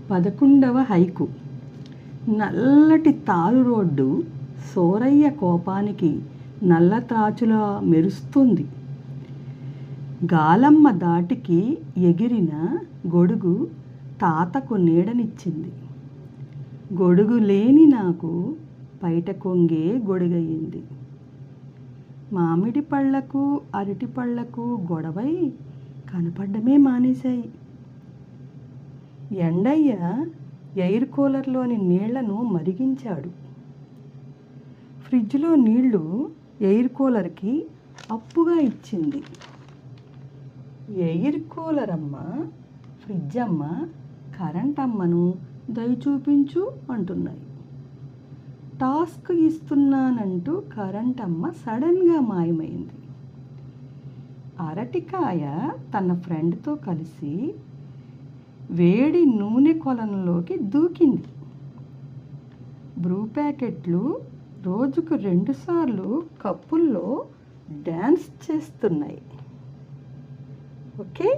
11వ haiku. నల్లటి తారు road Soraiah కోపానికి నల్లత్రాచులా మెరుస్తుంది. గాలమ్మ దాటికి ఎగిరిన గొడుగు తాతకు నీడనిచ్చింది. గొడుగు లేని నాకు పైట కొంగే గొడుగయింది. మామిడి పళ్ళకు అరటి పళ్ళకు గొడవై కనపడ్డమే మానేశాయి. ఎండయ్య ఎయిర్ కూలర్లోని నీళ్లను మరిగించాడు. ఫ్రిడ్జ్లో నీళ్లు ఎయిర్ కూలర్కి అప్పుగా ఇచ్చింది. ఎయిర్ కూలర్ అమ్మ, ఫ్రిడ్జ్ అమ్మ కరెంట్ అమ్మను దయచూపించు అంటున్నాయి. టాస్క్ ఇస్తున్నానంటూ కరెంట్ అమ్మ సడన్గా మాయమైంది. అరటికాయ తన ఫ్రెండ్తో కలిసి వేడి నూనె కొలనులోకి దూకింది. బ్రూ ప్యాకెట్లు రోజుకు 2 సార్లు కప్పుల్లో డ్యాన్స్ చేస్తున్నాయి. ఓకే.